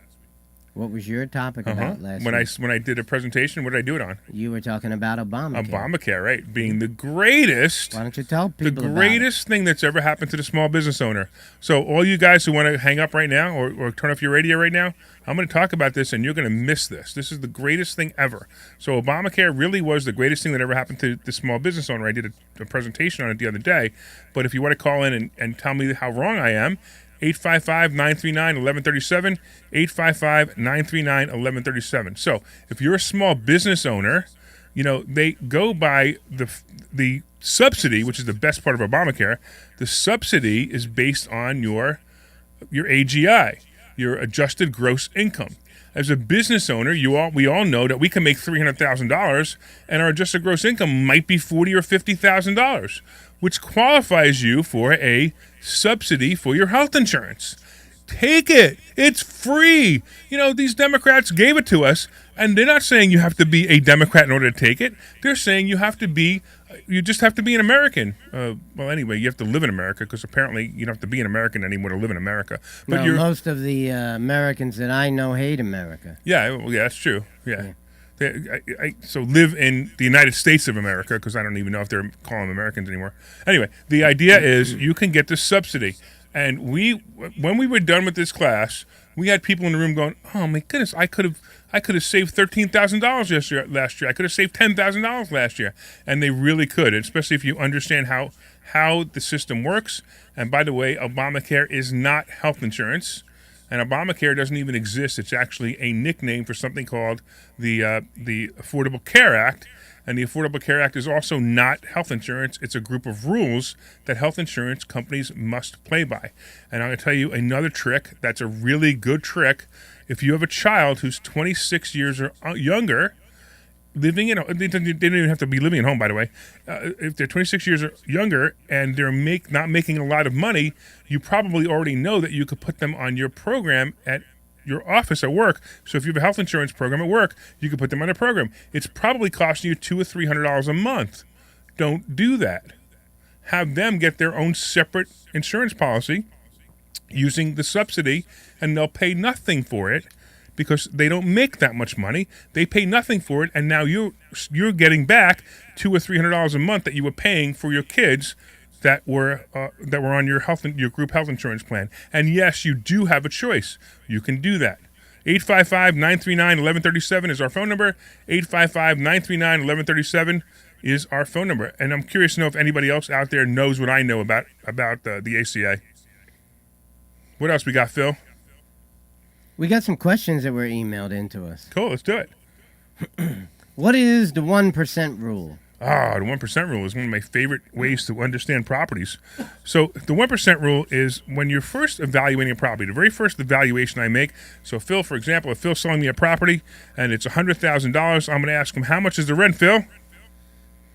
What was your topic about last week? When I did a presentation, what did I do it on? You were talking about Obamacare. Obamacare, right? Being the greatest. Why don't you tell people the greatest thing that's ever happened to the small business owner. So all you guys who want to hang up right now or turn off your radio right now, I'm going to talk about this, and you're going to miss this. This is the greatest thing ever. So Obamacare really was the greatest thing that ever happened to the small business owner. I did a presentation on it the other day. But if you want to call in and tell me how wrong I am, 855-939-1137, 855-939-1137. So if you're a small business owner, they go by the subsidy, which is the best part of Obamacare. The subsidy is based on your AGI, your adjusted gross income. As a business owner, we all know that we can make $300,000, and our adjusted gross income might be $40,000 or $50,000, which qualifies you for a subsidy for your health insurance. Take it. It's free. These Democrats gave it to us, and they're not saying you have to be a Democrat in order to take it. They're saying you just have to be an American. Well, anyway, you have to live in America, because apparently you don't have to be an American anymore to live in America. But most of the Americans that I know hate America. Yeah, that's true. Yeah. So live in the United States of America, because I don't even know if they're calling them Americans anymore. Anyway, the idea is you can get this subsidy. And when we were done with this class, we had people in the room going, "Oh my goodness, I could have saved $13,000 last year. I could have saved $10,000 last year." And they really could, especially if you understand how the system works. And by the way, Obamacare is not health insurance. And Obamacare doesn't even exist. It's actually a nickname for something called the Affordable Care Act. And the Affordable Care Act is also not health insurance. It's a group of rules that health insurance companies must play by. And I'm going to tell you another trick that's a really good trick. If you have a child who's 26 years or younger, they don't even have to be living at home, by the way. If they're 26 years or younger and they're not making a lot of money, you probably already know that you could put them on your program at your office at work. So if you have a health insurance program at work, you can put them on a program. It's probably costing you $200 or $300 a month. Don't do that. Have them get their own separate insurance policy using the subsidy, and they'll pay nothing for it, because they don't make that much money. They pay nothing for it, and now you're getting back $200 or $300 a month that you were paying for your kids that were on your group health insurance plan. And yes, you do have a choice. You can do that. 855-939-1137 is our phone number. 855-939-1137 is our phone number. And I'm curious to know if anybody else out there knows what I know about the ACA. What else we got, Phil? We got some questions that were emailed in to us. Cool, let's do it. What is the 1% rule? Ah, the 1% rule is one of my favorite ways to understand properties. So the 1% rule is when you're first evaluating a property, the very first evaluation I make. So Phil, for example, if Phil's selling me a property and it's $100,000, I'm going to ask him, how much is the rent, Phil?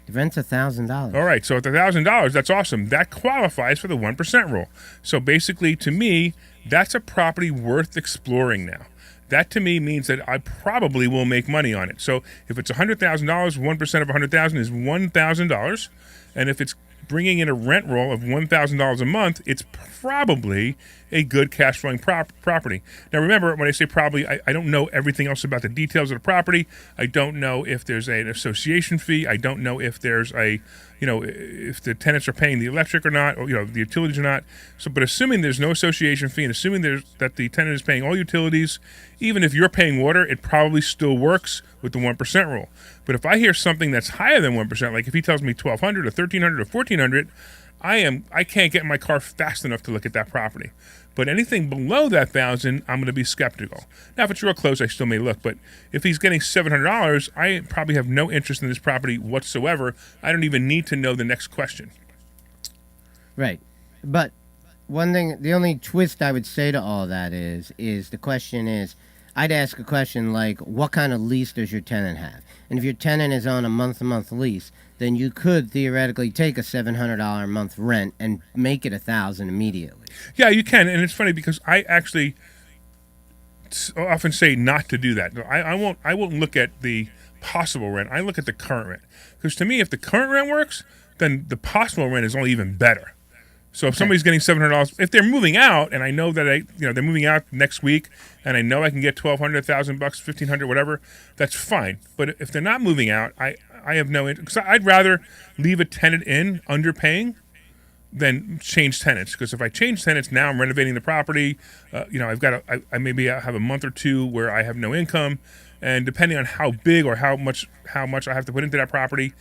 The rent's $1,000. All right, so at $1,000, that's awesome. That qualifies for the 1% rule. So basically, to me, that's a property worth exploring now. That to me means that I probably will make money on it. So if it's $100,000, 1% of $100,000 is $1,000, and if it's bringing in a rent roll of $1,000 a month, it's probably a good cash flowing property. Now remember, when I say probably, I don't know everything else about the details of the property. I don't know if there's an association fee. I don't know if there's if the tenants are paying the electric or not, or the utilities or not. So, but assuming there's no association fee and assuming that the tenant is paying all utilities, even if you're paying water, it probably still works with the 1% rule. But if I hear something that's higher than 1%, like if he tells me $1,200 or $1,300 or $1,400, I can't get in my car fast enough to look at that property. But anything below that $1,000, I'm going to be skeptical. Now, if it's real close, I still may look. But if he's getting $700, I probably have no interest in this property whatsoever. I don't even need to know the next question. Right. But one thing, the only twist I would say to all that is the question is, I'd ask a question like, what kind of lease does your tenant have? And if your tenant is on a month-to-month lease, then you could theoretically take a $700 a month rent and make it $1,000 immediately. Yeah, you can, and it's funny because I actually often say not to do that. I won't look at the possible rent. I look at the current rent, because to me, if the current rent works, then the possible rent is only even better. So if somebody's getting $700, if they're moving out, and I know that they're moving out next week, and I know I can get $1,200, $1,000, $1,500, whatever, that's fine. But if they're not moving out, I have no interest. Because I'd rather leave a tenant in underpaying than change tenants. Because if I change tenants, now I'm renovating the property. I maybe have a month or two where I have no income, and depending on how big or how much I have to put into that property,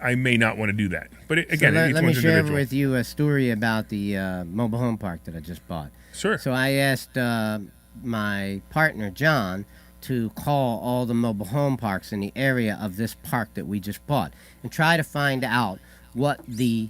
I may not want to do that. But again, let me share with you a story about the mobile home park that I just bought. Sure. So I asked my partner, John, to call all the mobile home parks in the area of this park that we just bought and try to find out what the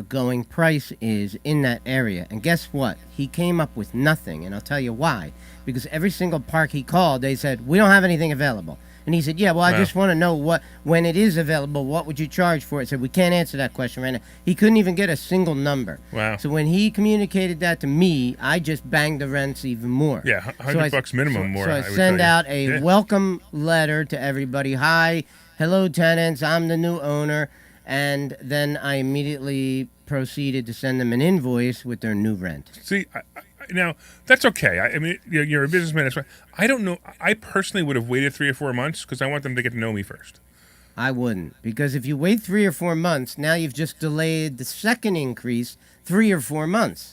going price is in that area. And guess what? He came up with nothing, and I'll tell you why. Because every single park he called, they said, we don't have anything available. And he said, yeah, well, I just want to know when it is available, what would you charge for it? I said, we can't answer that question right now. He couldn't even get a single number. Wow. So when he communicated that to me, I just banged the rents even more. Yeah, $100 minimum more. So I send out a welcome letter to everybody. Hi, hello, tenants. I'm the new owner. And then I immediately proceeded to send them an invoice with their new rent. See, now, that's okay. I mean, you're a businessman. That's fine. I don't know. I personally would have waited 3 or 4 months because I want them to get to know me first. I wouldn't. Because if you wait 3 or 4 months, now you've just delayed the second increase 3 or 4 months.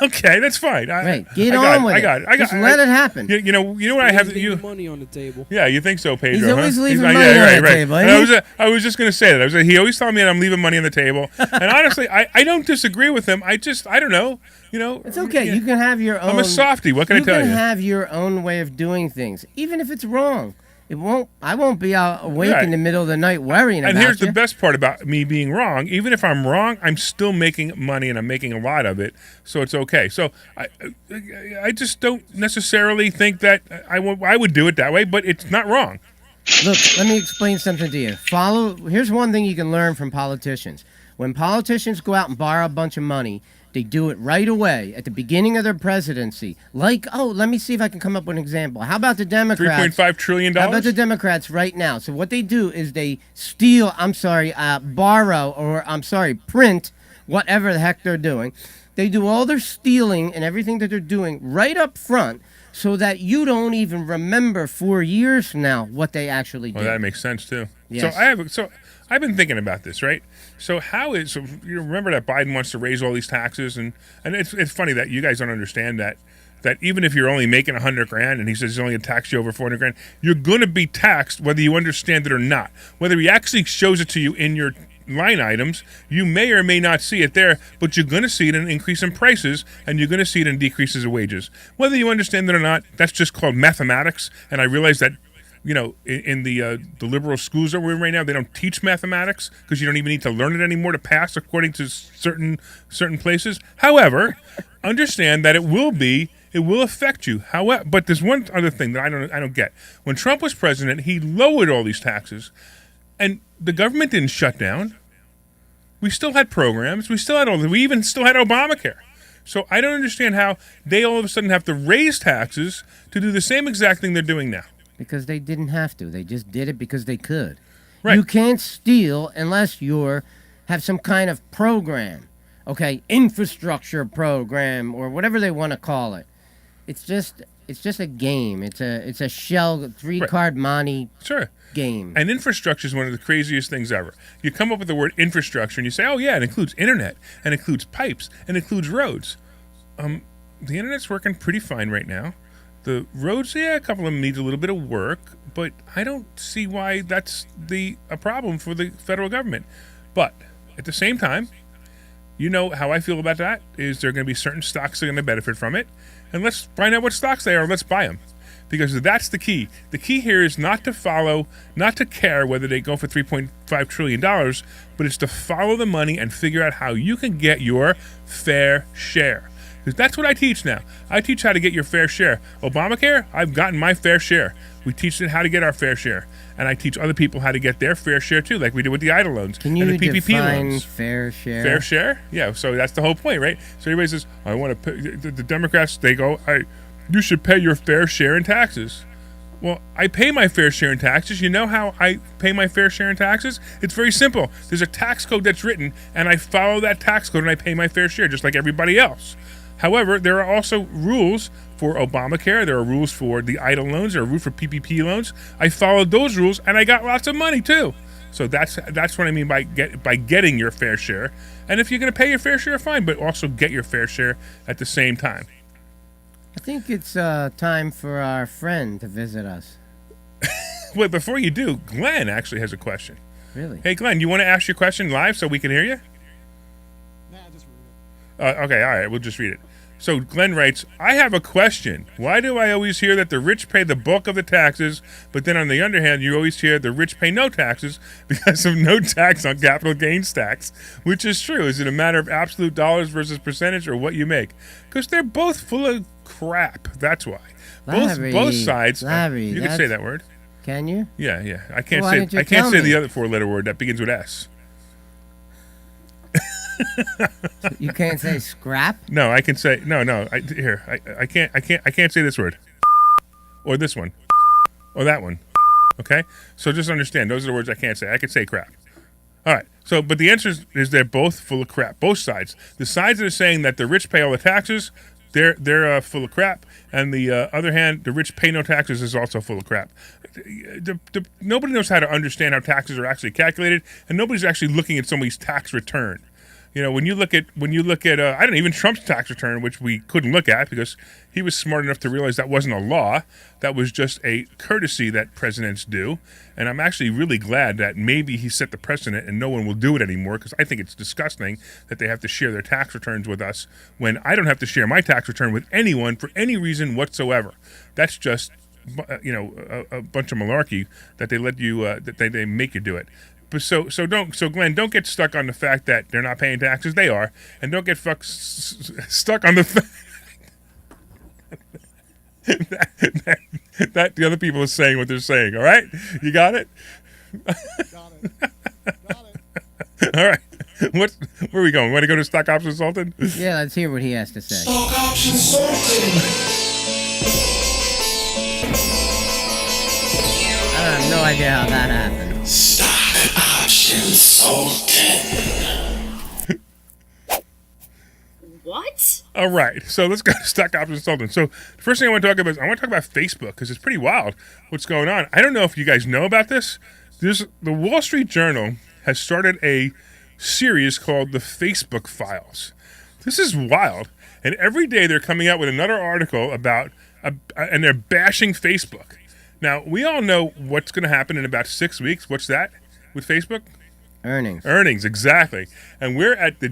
Okay, that's fine. Get on with it. Just let it happen. You know what I have. Money on the table. Yeah, you think so, Pedro? He's always leaving like, money on the table. I was just going to say that. He always telling me that I'm leaving money on the table, and honestly, I don't disagree with him. I don't know. It's okay. You can have your own. I'm a softie. What can I tell you? You can have your own way of doing things, even if it's wrong. I won't be awake in the middle of the night worrying about it. And here's the best part about me being wrong. Even if I'm wrong, I'm still making money, and I'm making a lot of it, so it's okay. So I just don't necessarily think that I would do it that way, but it's not wrong. Look, let me explain something to you. Here's one thing you can learn from politicians. When politicians go out and borrow a bunch of money, they do it right away at the beginning of their presidency. Like, let me see if I can come up with an example. How about the Democrats? $3.5 trillion? How about the Democrats right now? So what they do is they steal, borrow, or print whatever the heck they're doing. They do all their stealing and everything that they're doing right up front so that you don't even remember 4 years from now what they actually did. Well, that makes sense, too. Yes. I've been thinking about this, right? So you remember that Biden wants to raise all these taxes, and it's funny that you guys don't understand that even if you're only making $100,000 and he says he's only going to tax you over $400,000, you're going to be taxed whether you understand it or not. Whether he actually shows it to you in your line items, you may or may not see it there, but you're going to see it in an increase in prices, and you're going to see it in decreases of wages. Whether you understand it or not, that's just called mathematics, and I realize that in the liberal schools that we're in right now, they don't teach mathematics because you don't even need to learn it anymore to pass, according to certain places. However, understand that it will affect you. However, but there's one other thing that I don't get. When Trump was president, he lowered all these taxes, and the government didn't shut down. We still had programs. We even still had Obamacare. So I don't understand how they all of a sudden have to raise taxes to do the same exact thing they're doing now. Because they didn't have to. They just did it because they could. Right. You can't steal unless you have some kind of program. Okay, infrastructure program or whatever they want to call it. It's just a game. It's a shell 3-card Monte game. And infrastructure is one of the craziest things ever. You come up with the word infrastructure and you say, oh yeah, it includes internet, and includes pipes, and includes roads. The internet's working pretty fine right now. The roads, a couple of them need a little bit of work, but I don't see why that's a problem for the federal government. But at the same time, you know how I feel about that is there are going to be certain stocks that are going to benefit from it, and let's find out what stocks they are. Let's buy them, because that's the key. The key here is not to care whether they go for $3.5 trillion, but it's to follow the money and figure out how you can get your fair share. Because that's what I teach now. I teach how to get your fair share. Obamacare, I've gotten my fair share. We teach them how to get our fair share. And I teach other people how to get their fair share too, like we did with the EIDL loans and the PPP define loans. Fair share? Fair share? Yeah, so that's the whole point, right? So everybody says, I want to pay. The Democrats, they go, you should pay your fair share in taxes. Well, I pay my fair share in taxes. You know how I pay my fair share in taxes? It's very simple. There's a tax code that's written, and I follow that tax code, and I pay my fair share, just like everybody else. However, there are also rules for Obamacare. There are rules for the EIDL loans. There are rules for PPP loans. I followed those rules, and I got lots of money too. So that's what I mean by getting your fair share. And if you're going to pay your fair share, fine, but also get your fair share at the same time. I think it's time for our friend to visit us. Well, before you do, Glenn actually has a question. Really? Hey, Glenn, you want to ask your question live so we can hear you? Nah, just read it. Okay, all right, we'll just read it. So Glenn writes, I have a question. Why do I always hear that the rich pay the bulk of the taxes, but then on the other hand, you always hear the rich pay no taxes because of no tax on capital gains tax? Which is true. Is it a matter of absolute dollars versus percentage or what you make? Because they're both full of crap. That's why. Both sides. Larry, you can say that word. Can you? Yeah. I can't Why say. didn't you I can't tell say me? the other 4-letter word that begins with S. You can't say scrap? No, I can say no. I can't say this word, or this one, or that one. Okay, so just understand those are the words I can't say. I can say crap. All right. So, but the answer is they're both full of crap. Both sides. The sides that are saying that the rich pay all the taxes, they're full of crap, and the other hand, the rich pay no taxes is also full of crap. Nobody knows how to understand how taxes are actually calculated, and nobody's actually looking at somebody's tax return. You know, when you look at I don't know, even Trump's tax return, which we couldn't look at because he was smart enough to realize that wasn't a law. That was just a courtesy that presidents do. And I'm actually really glad that maybe he set the precedent and no one will do it anymore, because I think it's disgusting that they have to share their tax returns with us when I don't have to share my tax return with anyone for any reason whatsoever. That's just, a bunch of malarkey that they let you, that they make you do it. So Glenn, don't get stuck on the fact that they're not paying taxes. They are, and don't get stuck on the fact that the other people are saying what they're saying. All right, you got it. Got it. All right, where are we going? Want to go to Stock Option Consultant? Yeah, let's hear what he has to say. Stock Option Consultant. I have no idea how that happened. Stock Option Consultant. What? All right, so let's go to Stock Option Consultant. So the first thing I want to talk about Facebook, because it's pretty wild what's going on. I don't know if you guys know about this. The Wall Street Journal has started a series called the Facebook Files. This is wild, and every day they're coming out with another article about, and they're bashing Facebook. Now, we all know what's going to happen in about 6 weeks. What's that with Facebook? Earnings, exactly. And we're at the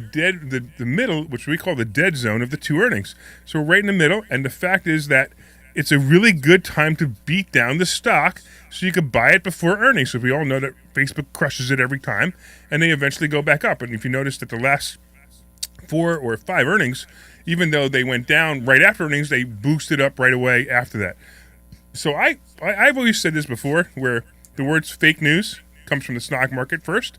middle, which we call the dead zone of the two earnings. So we're right in the middle, and the fact is that it's a really good time to beat down the stock so you could buy it before earnings. So we all know that Facebook crushes it every time, and they eventually go back up. And if you notice that the last 4 or 5 earnings, even though they went down right after earnings, they boosted up right away after that. So I've always said this before, where the words fake news comes from the stock market first,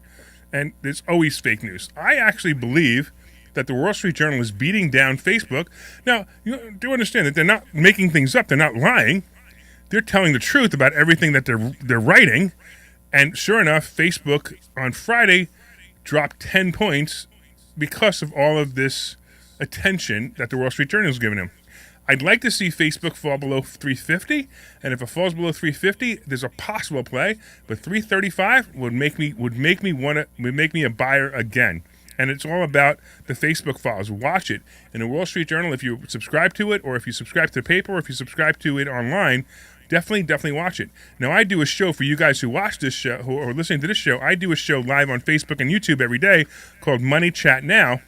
and there's always fake news. I actually believe that the Wall Street Journal is beating down Facebook. Now, you do understand that they're not making things up. They're not lying. They're telling the truth about everything that they're writing. And sure enough, Facebook on Friday dropped 10 points because of all of this attention that the Wall Street Journal is giving them. I'd like to see Facebook fall below 350, and if it falls below 350, there's a possible play. But 335 would make me a buyer again. And it's all about the Facebook files. Watch it in the Wall Street Journal. If you subscribe to it, or if you subscribe to the paper, or if you subscribe to it online, definitely watch it. Now, I do a show for you guys who watch this show, who are listening to this show. I do a show live on Facebook and YouTube every day called Money Chat Now.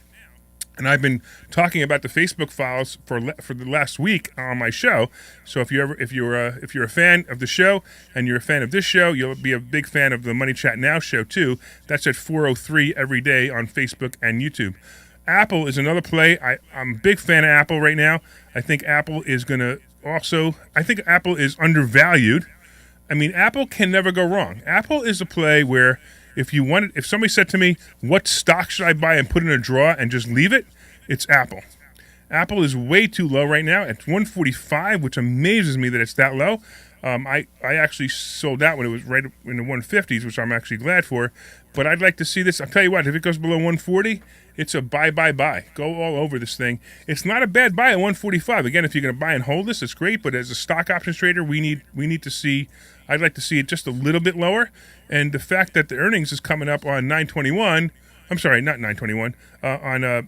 And I've been talking about the Facebook files for the last week on my show. So if you're a fan of the show and you're a fan of this show, you'll be a big fan of the Money Chat Now show too. That's at 4:03 every day on Facebook and YouTube. Apple is another play. I'm a big fan of Apple right now. I think Apple is Apple is undervalued. I mean, Apple can never go wrong. Apple is a play where if somebody said to me, what stock should I buy and put in a drawer and just leave it, it's Apple. Apple is way too low right now. It's 145, which amazes me that it's that low. I actually sold out when it was right in the 150s, which I'm actually glad for. But I'd like to see this. I'll tell you what, if it goes below 140, it's a buy. Go all over this thing. It's not a bad buy at 145. Again, if you're going to buy and hold this, it's great. But as a stock options trader, we need to see. I'd like to see it just a little bit lower. And the fact that the earnings is coming up on 9/21. I'm sorry, not 9/21. On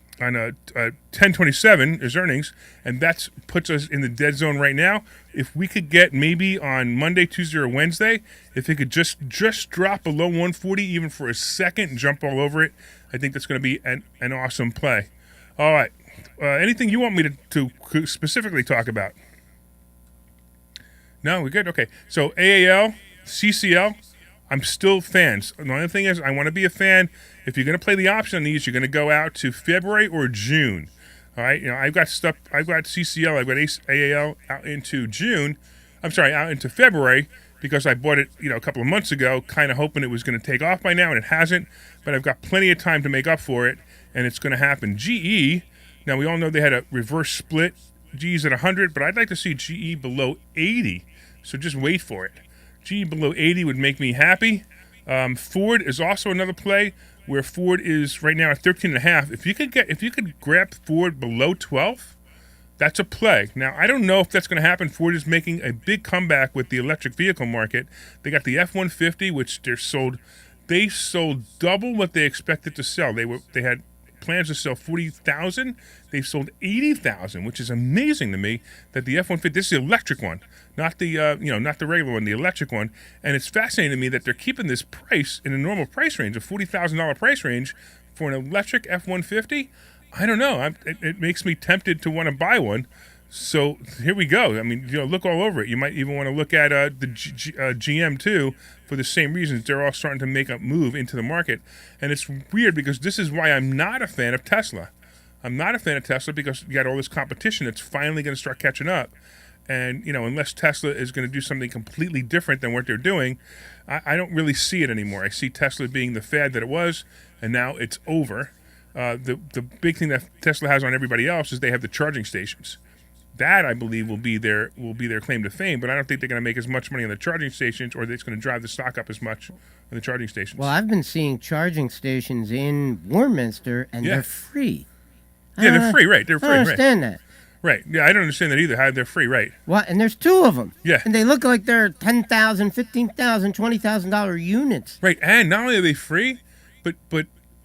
10/27 is earnings, and that puts us in the dead zone right now. If we could get maybe on Monday, Tuesday, or Wednesday, if it could just drop below 140 even for a second and jump all over it, I think that's going to be an awesome play. All right. Anything you want me to specifically talk about? No, we're good? Okay. So AAL, CCL, I'm still fans. The only thing is I want to be a fan. If you're going to play the option on these, you're going to go out to February or June. All right? You know, I've got CCL, I've got AAL out into June. I'm sorry, out into February because I bought it, a couple of months ago, kind of hoping it was going to take off by now, and it hasn't. But I've got plenty of time to make up for it, and it's going to happen. GE, now we all know they had a reverse split. GE's at 100, but I'd like to see GE below 80. So just wait for it. GE below 80 would make me happy. Ford is also another play where Ford is right now at 13.5. If you could grab Ford below 12, that's a play. Now, I don't know if that's going to happen. Ford is making a big comeback with the electric vehicle market. They got the F-150, which they sold double what they expected to sell. They had plans to sell 40,000. They've sold 80,000, which is amazing to me. That the F-150, this is the electric one, not the not the regular one, the electric one. And it's fascinating to me that they're keeping this price in a normal price range, a $40,000 price range for an electric F-150. I don't know. It makes me tempted to want to buy one. So here we go. I mean, look all over it. You might even want to look at the GM too for the same reasons. They're all starting to make a move into the market. And it's weird because this is why I'm not a fan of Tesla. I'm not a fan of Tesla because you got all this competition that's finally going to start catching up. And, unless Tesla is going to do something completely different than what they're doing, I don't really see it anymore. I see Tesla being the fad that it was, and now it's over. The big thing that Tesla has on everybody else is they have the charging stations. That, I believe, will be their claim to fame, but I don't think they're going to make as much money on the charging stations, or it's going to drive the stock up as much on the charging stations. Well, I've been seeing charging stations in Warminster, and they're free. Yeah, they're free, right? They're free, I don't understand that. Right. Yeah, I don't understand that either. How they're free, right? What? And there's 2 of them. Yeah. And they look like they're $10,000, $15,000, $20,000 units. Right. And not only are they free, but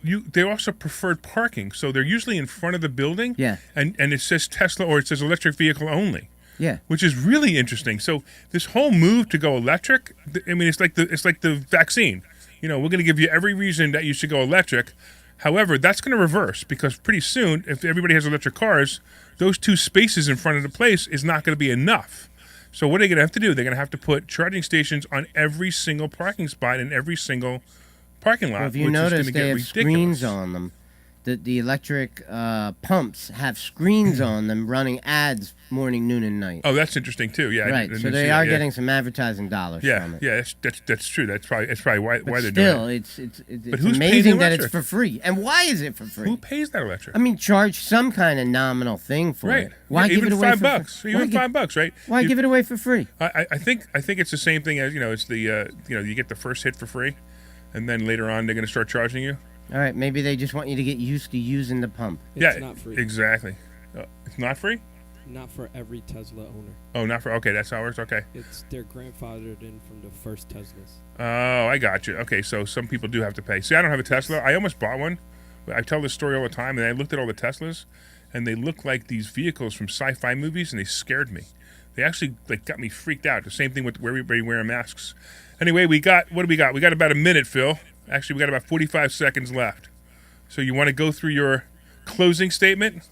they're also preferred parking. So they're usually in front of the building. Yeah. And it says Tesla or it says electric vehicle only. Yeah. Which is really interesting. So this whole move to go electric, I mean, it's like the vaccine. We're going to give you every reason that you should go electric. However, that's going to reverse because pretty soon, if everybody has electric cars, those 2 spaces in front of the place is not going to be enough. So what are they going to have to do? They're going to have to put charging stations on every single parking spot in every single parking lot. Well, if you which is notice, gonna they get have ridiculous. screens on them. The electric pumps have screens on them running ads morning, noon, and night. Oh, that's interesting too. Yeah, I Right, didn't so see they that, are yeah. getting some advertising dollars from it. Yeah, that's true. That's probably why But they're still, doing it. it's who's paying the amazing that it's electric? for free. And why is it for free? Who pays that electric? I mean, charge some kind of nominal thing for Right. it. Why Yeah, give even it away for $5? Even $5, right? Why You- give it away for free? I think it's the same thing as it's the you get the first hit for free, and then later on they're going to start charging you. All right, maybe they just want you to get used to using the pump. It's not free. Exactly. It's not free. Not for every Tesla owner. Oh, not for. Okay, that's how it works. Okay. They're grandfathered in from the first Teslas. Oh, I got you. Okay, so some people do have to pay. See, I don't have a Tesla. I almost bought one. I tell this story all the time, and I looked at all the Teslas, and they look like these vehicles from sci-fi movies, and they scared me. They actually got me freaked out. The same thing with everybody wearing masks. Anyway, what do we got? We got about a minute, Phil. Actually, we got about 45 seconds left. So you want to go through your closing statement?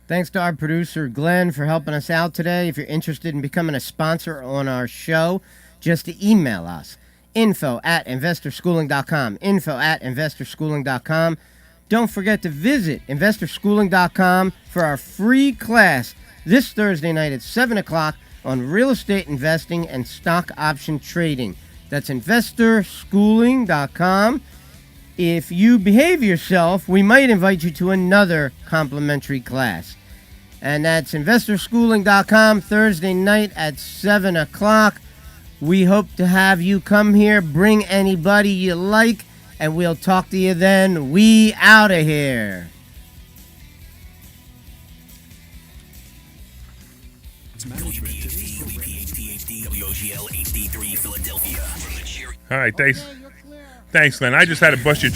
Thanks to our producer, Glenn, for helping us out today. If you're interested in becoming a sponsor on our show, just email us. info@investorschooling.com. info@investorschooling.com. Don't forget to visit investorschooling.com for our free class this Thursday night at 7 o'clock on real estate investing and stock option trading. That's investorschooling.com. If you behave yourself, we might invite you to another complimentary class. And that's investorschooling.com Thursday night at 7 o'clock. We hope to have you come here. Bring anybody you like, and we'll talk to you then. We out of here. All right, thanks. Thanks, Glenn. I just had to bust your